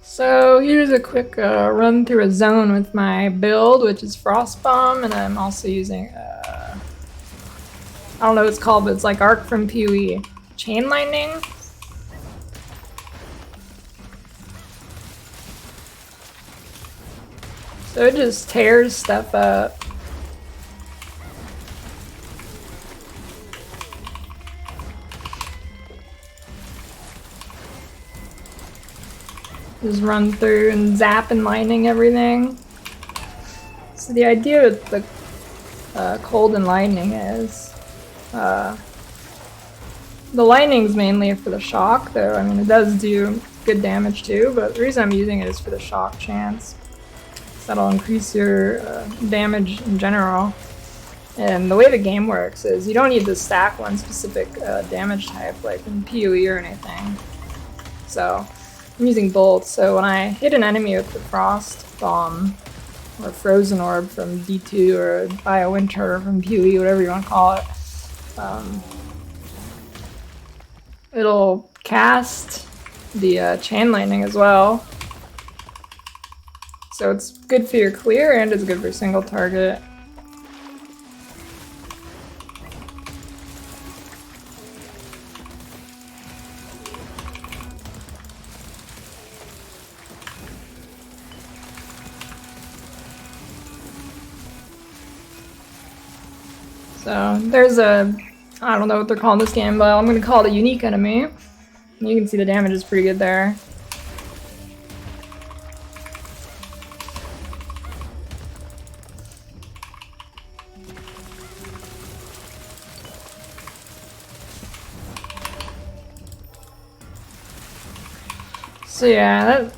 So here's a quick run through a zone with my build, which is Frost Bomb, and I'm also using, I don't know what it's called, but it's like Arc from PoE. Chain Lightning? So it just tears stuff up. Just run through and zap and lightning everything. So the idea with the cold and lightning is the lightning's mainly for the shock, though. I mean, it does do good damage too, but the reason I'm using it is for the shock chance. So that'll increase your damage in general. And the way the game works is you don't need to stack one specific damage type, like in PoE or anything. So I'm using both, so when I hit an enemy with the Frost Bomb, or Frozen Orb from D2, or Biowinter from PoE, whatever you want to call it, it'll cast the Chain Lightning as well. So it's good for your clear, and it's good for single target. So there's I don't know what they're calling this game, but I'm going to call it a unique enemy. You can see the damage is pretty good there. So yeah,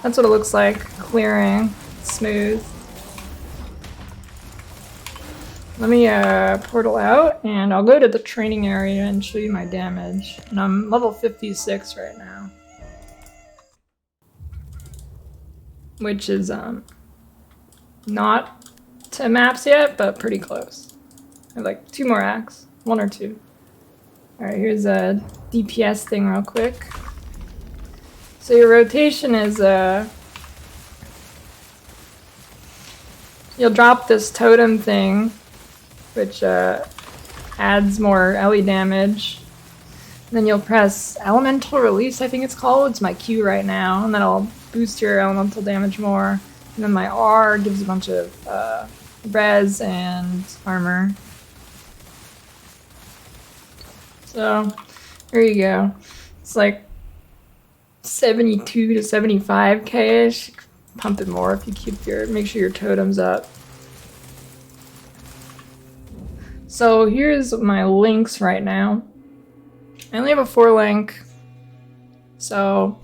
that's what it looks like, clearing, smooth. Let me portal out, and I'll go to the training area and show you my damage. And I'm level 56 right now. Which is not to maps yet, but pretty close. I have like 2 more acts, 1 or 2. Alright, here's a DPS thing real quick. So your rotation is you'll drop this totem thing, which adds more LE damage. And then you'll press Elemental Release, I think it's called. It's my Q right now, and that'll boost your elemental damage more. And then my R gives a bunch of res and armor. So there you go. It's like 72 to 75k-ish. Pump it more if you keep make sure your totem's up. So here's my links right now. I only have a 4 link. So,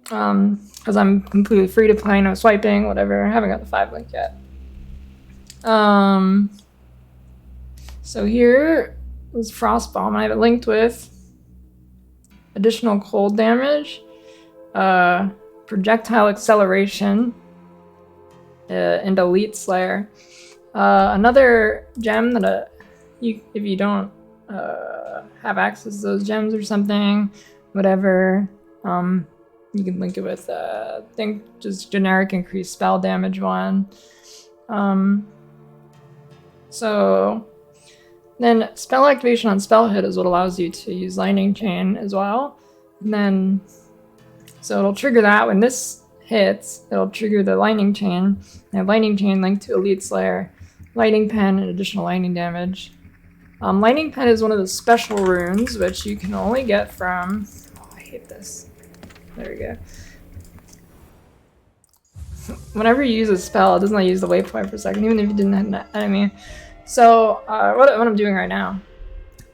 because I'm completely free to play, no swiping, whatever. I haven't got the 5 link yet. So here is Frost Bomb. I have it linked with additional cold damage, projectile acceleration, and Elite Slayer. Another gem that if you don't have access to those gems or something, whatever, you can link it with I think just generic increased spell damage one. So then spell activation on spell hit is what allows you to use Lightning Chain as well. And then so it'll trigger that when this hits, it'll trigger the Lightning Chain. I have Lightning Chain linked to Elite Slayer, Lightning Pen, and additional lightning damage. Lightning Pen is one of the special runes, which you can only get from... Oh, I hate this. There we go. Whenever you use a spell, it does not use the waypoint for a second, even if you didn't have an enemy. So, what I'm doing right now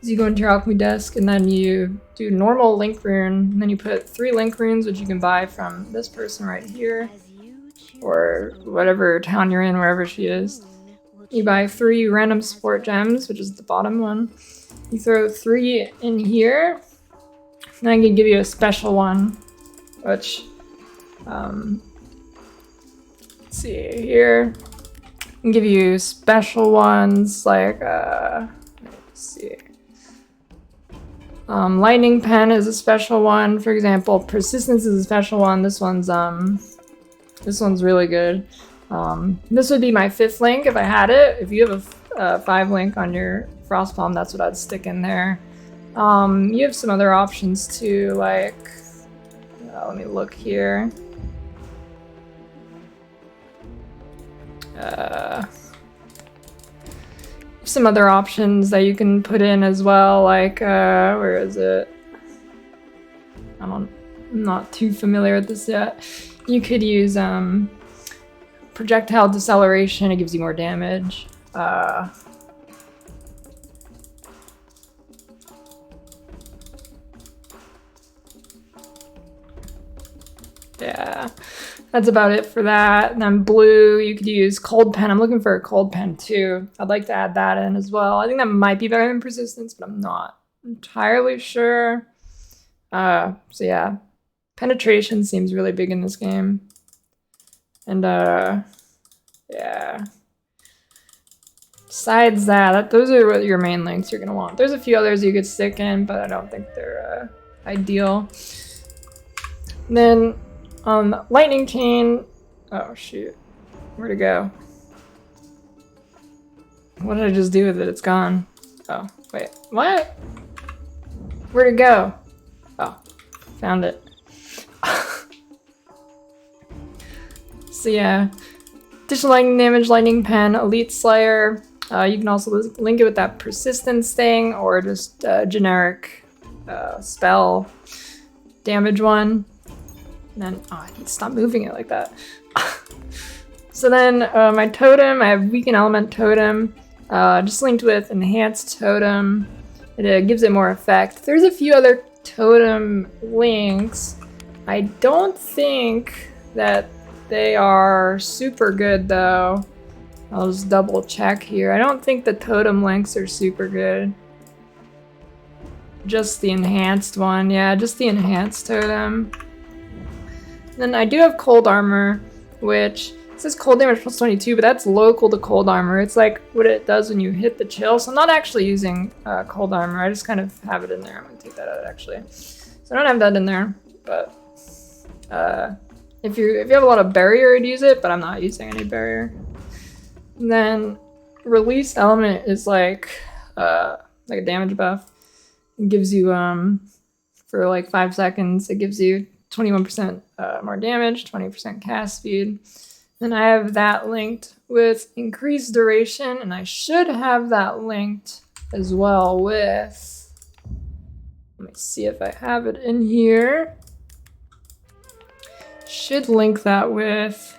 is you go into your alchemy desk, and then you do normal link rune, and then you put 3 link runes, which you can buy from this person right here, or whatever town you're in, wherever she is. You buy 3 random support gems, which is the bottom one. You throw 3 in here, and I can give you a special one, which, let's see here. I can give you special ones like, let's see. Lightning Pen is a special one. For example, Persistence is a special one. This one's really good. This would be my 5th link if I had it. If you have a 5 link on your Frost Palm, that's what I'd stick in there. You have some other options too, like, let me look here. Some other options that you can put in as well, like, where is it? I'm not too familiar with this yet. You could use projectile deceleration, it gives you more damage. Yeah, that's about it for that. And then blue, you could use Cold Pen. I'm looking for a Cold Pen too. I'd like to add that in as well. I think that might be better than Persistence, but I'm not entirely sure. So yeah, penetration seems really big in this game. And yeah. Besides that, those are your main links you're gonna want. There's a few others you could stick in, but I don't think they're ideal. And then Lightning Chain. Oh shoot, where'd it go? What did I just do with it? It's gone. Oh wait, what? Where'd it go? Oh, found it. So yeah, additional lightning damage, Lightning Pen, Elite Slayer. You can also link it with that Persistence thing, or just generic spell damage one. And then, oh, I need to stop moving it like that. So then my totem, I have Weaken Element Totem, just linked with Enhanced Totem. It gives it more effect. There's a few other totem links. I don't think that they are super good though. I'll just double check here. I don't think the totem links are super good. Just the enhanced one, yeah, just the enhanced totem. Then I do have cold armor, which it says cold damage plus 22, but that's local to cold armor. It's like what it does when you hit the chill. So I'm not actually using cold armor. I just kind of have it in there. I'm gonna take that out actually. So I don't have that in there, but if you have a lot of barrier, I'd use it, but I'm not using any barrier. And then released element is like a damage buff. It gives you for like 5 seconds. It gives you 21% more damage, 20% cast speed. And I have that linked with increased duration, and I should have that linked as well with, let me see if I have it in here. Should link that with,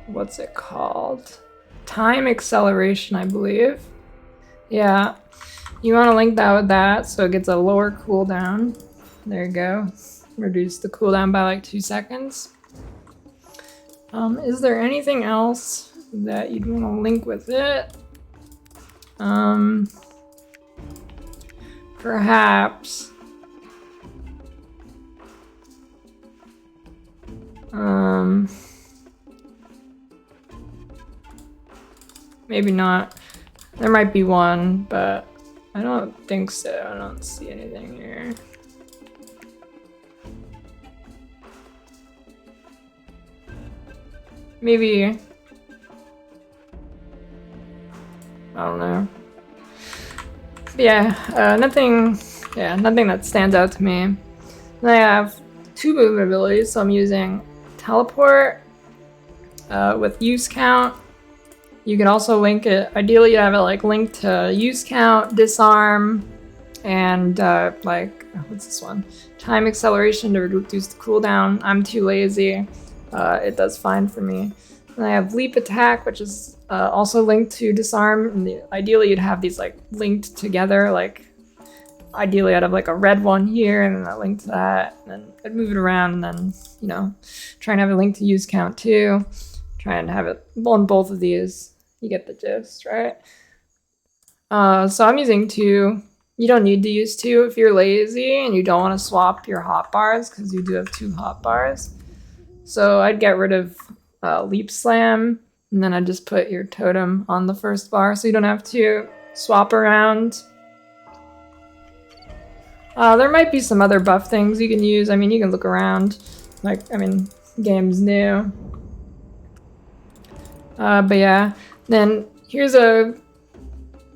what's it called? Time acceleration, I believe. Yeah, you want to link that with that so it gets a lower cooldown. There you go. Reduce the cooldown by like 2 seconds. Is there anything else that you'd want to link with it? Perhaps. Maybe not. There might be one, but I don't think so. I don't see anything here. Maybe, I don't know. But yeah, nothing that stands out to me. And I have 2 movement abilities, so I'm using teleport with use count. You can also link it, ideally you have it like linked to use count, disarm, and like, what's this one? Time acceleration to reduce the cooldown. I'm too lazy. It does fine for me. And I have leap attack, which is also linked to disarm. And ideally, you'd have these like linked together. Like, ideally, I'd have like a red one here, and then I link to that. And then I'd move it around, and then try and have a link to use count too. Try and have it on both of these. You get the gist, right? So I'm using 2. You don't need to use 2 if you're lazy and you don't want to swap your hotbars, because you do have 2 hotbars. So I'd get rid of Leap Slam, and then I'd just put your totem on the first bar so you don't have to swap around. There might be some other buff things you can use. I mean, you can look around. Like, I mean, game's new. But yeah. Then here's a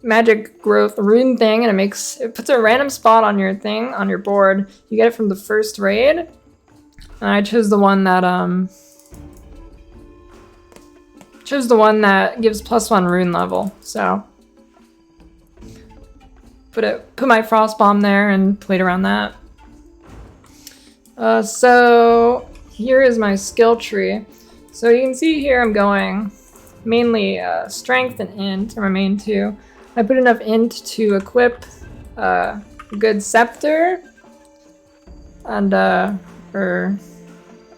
magic growth rune thing, and it puts a random spot on your thing, on your board. You get it from the first raid. And I chose the one that, gives +1 rune level, so. Put my frost bomb there and played around that. So here is my skill tree. So you can see here I'm going mainly strength and int are my main two. I put enough int to equip a good scepter and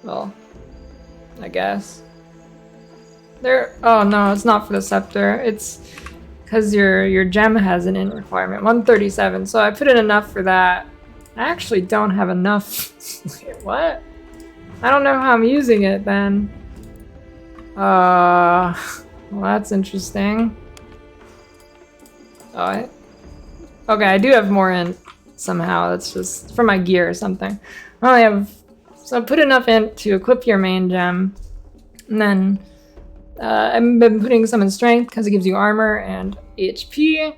well, I guess. Oh no, it's not for the scepter. It's because your gem has an int requirement, 137. So I put in enough for that. I actually don't have enough. Wait, what? I don't know how I'm using it then. Well, that's interesting. Oh, okay, I do have more int somehow. That's just for my gear or something. I only have, so put enough int to equip your main gem, and then I've been putting some in strength because it gives you armor and HP.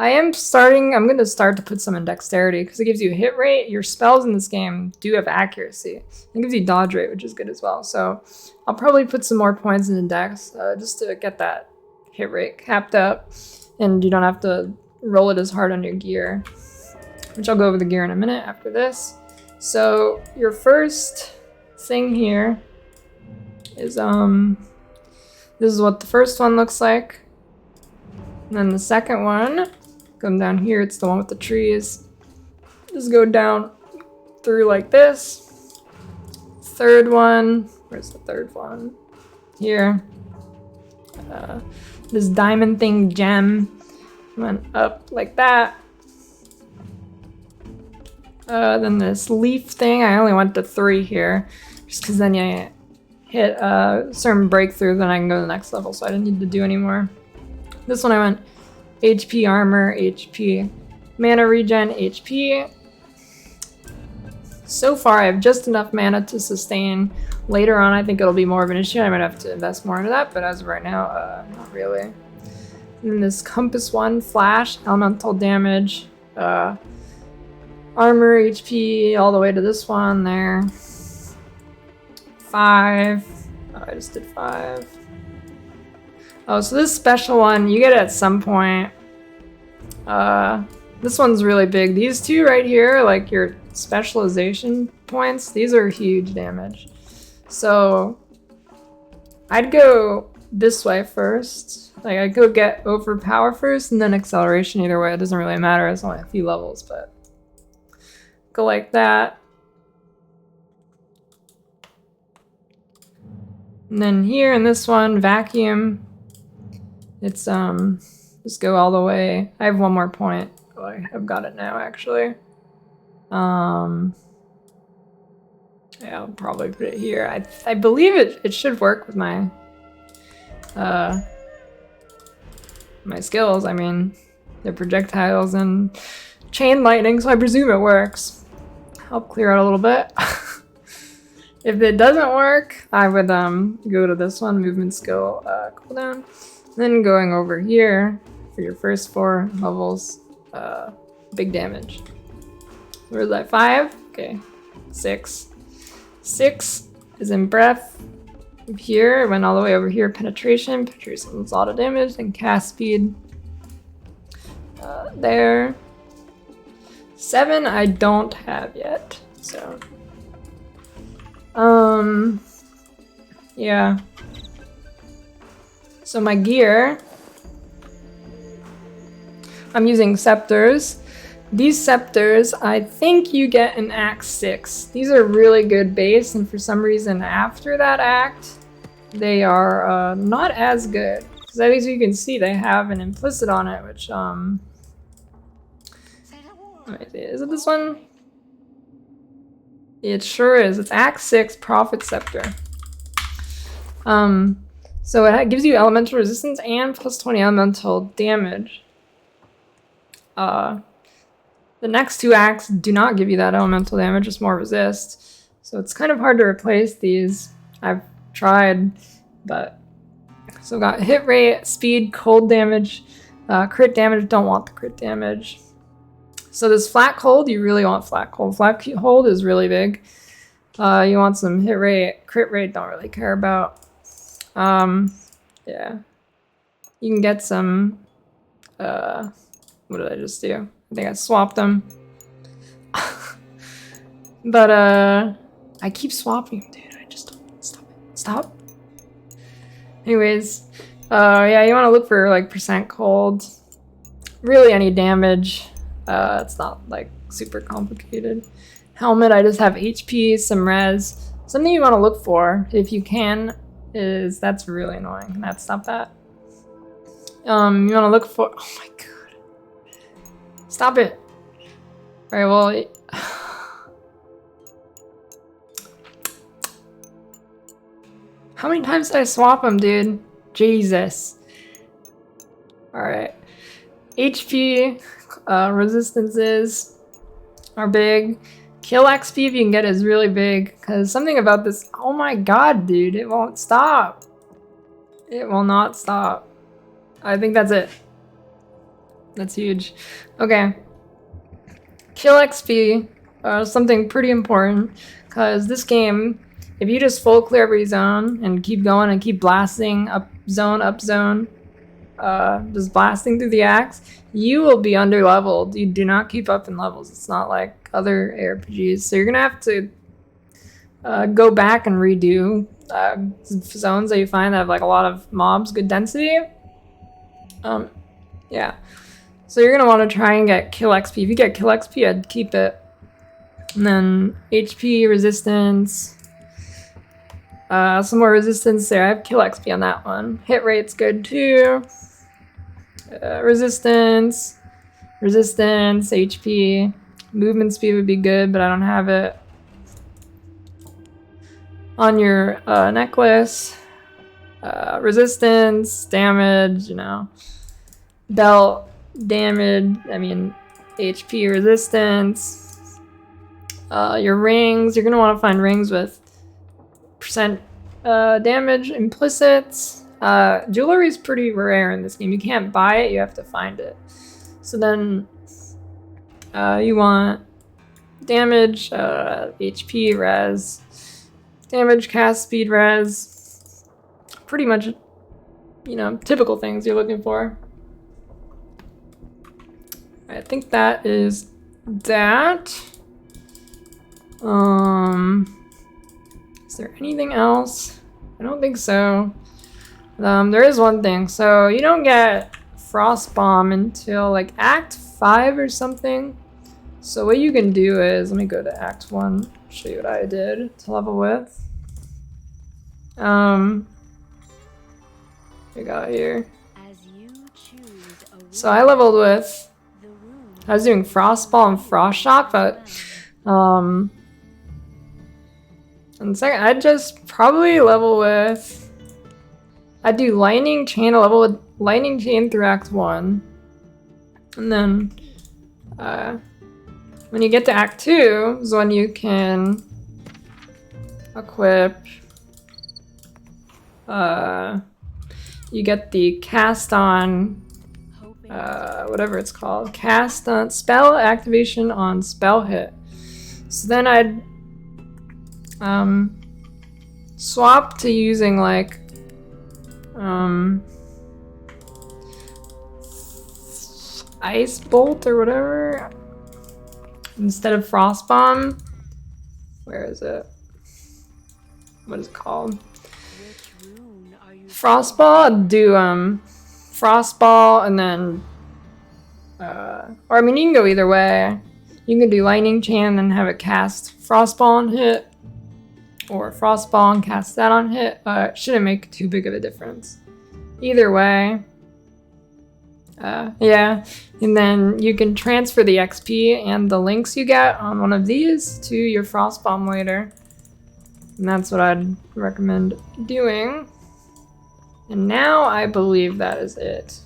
I'm going to start to put some in dexterity because it gives you hit rate. Your spells in this game do have accuracy. It gives you dodge rate, which is good as well. So I'll probably put some more points in dex just to get that hit rate capped up, and you don't have to roll it as hard on your gear, which I'll go over the gear in a minute after this. So your first thing here is this is what the first one looks like. And then the second one, come down here, it's the one with the trees. Just go down through like this. Third one, where's the third one? Here. This diamond thing gem went up like that. Then this leaf thing, I only went to 3 here, just because then you hit a certain breakthrough, then I can go to the next level, so I didn't need to do any more. This one I went HP armor, HP mana regen, HP. So far I have just enough mana to sustain. Later on I think it'll be more of an issue. I might have to invest more into that, but as of right now, not really. And then this compass one, flash, elemental damage, armor, HP, all the way to this one there. 5. Oh, I just did 5. Oh, so this special one, you get it at some point. This one's really big. These two right here, like your specialization points, these are huge damage. So I'd go this way first. Like I'd go get overpower first and then acceleration. Either way, it doesn't really matter. It's only a few levels, but go like that. And then here in this one, vacuum, it's just go all the way. I have one more point. Oh, I've got it now actually. Yeah, I'll probably put it here. I believe it should work with my my skills. I mean, they're projectiles and chain lightning, so I presume it works. Help clear out a little bit. If it doesn't work, I would go to this one, movement skill cooldown. Then going over here for your first 4 levels, big damage. Where's that? 5? Okay, 6. 6 is in breath. Here, it went all the way over here. Penetration. Penetration does a lot of damage. And cast speed. There. 7 I don't have yet, so. Yeah. So my gear, I'm using scepters. These scepters, I think you get in Act 6. These are really good base, and for some reason after that act, they are not as good. Because as you can see, they have an implicit on it, which, let me see, is it this one? It sure is. It's Act 6, Prophet Scepter. So it gives you elemental resistance and plus 20 elemental damage. The next 2 acts do not give you that elemental damage, just more resist. So it's kind of hard to replace these. I've tried, but... So we got hit rate, speed, cold damage, crit damage, don't want the crit damage. So this flat cold, you really want flat cold. Flat hold is really big. You want some hit rate, crit rate, don't really care about. Yeah. You can get some, what did I just do? I think I swapped them. But, I keep swapping, dude. I just don't, stop it. Stop. Anyways, yeah, you want to look for, like, percent cold. Really any damage. It's not, like, super complicated. Helmet, I just have HP, some res. Something you want to look for, if you can, is... That's really annoying. Can that stop that? You want to look for... Oh my god. Stop it. Alright, well... How many times did I swap them, dude? Jesus. Alright. HP, resistances are big. Kill XP if you can get is really big. Because something about this... Oh my god, dude. It won't stop. It will not stop. I think that's it. That's huge. Okay. Kill XP. Something pretty important. Because this game... If you just full clear every zone and keep going and keep blasting up zone, just blasting through the axe, you will be under leveled. You do not keep up in levels. It's not like other ARPGs. So you're gonna have to go back and redo zones that you find that have like a lot of mobs, good density. Yeah. So you're gonna want to try and get kill XP. If you get kill XP, I'd keep it. And then HP, resistance. Some more resistance there. I have kill XP on that one. Hit rate's good too. Resistance, HP. Movement speed would be good, but I don't have it. On your necklace, resistance, damage, you know. Belt, damage, I mean HP, resistance. Your rings, you're gonna want to find rings with percent damage implicit. Jewelry is pretty rare in this game. You can't buy it, you have to find it. So then you want damage, HP, res, damage, cast speed, res. Pretty much, you know, typical things you're looking for. I think that is that. Is there anything else? I don't think so. There is one thing. So you don't get Frost Bomb until like Act 5 or something. So what you can do is, let me go to Act 1, show you what I did to level with. We got here. So I leveled with, I was doing Frost Ball and Frost Shock, but and second, I'd just probably level with... I'd do Lightning Chain, a level with Lightning Chain through Act 1. And then, when you get to Act 2 is when you can equip... you get the Cast On... whatever it's called. Cast On... Spell Activation on Spell Hit. So then I'd... swap to using like Ice Bolt or whatever instead of Frost Bomb. Where is it? What is it called? Frost Ball. I'd do Frost Ball and then or I mean you can go either way. You can do Lightning Chain and then have it cast Frost Ball and hit. Or Frost Ball and cast that on hit. It shouldn't make too big of a difference. Either way. Yeah. And then you can transfer the XP and the links you get on one of these to your Frost Bomb later. And that's what I'd recommend doing. And now I believe that is it.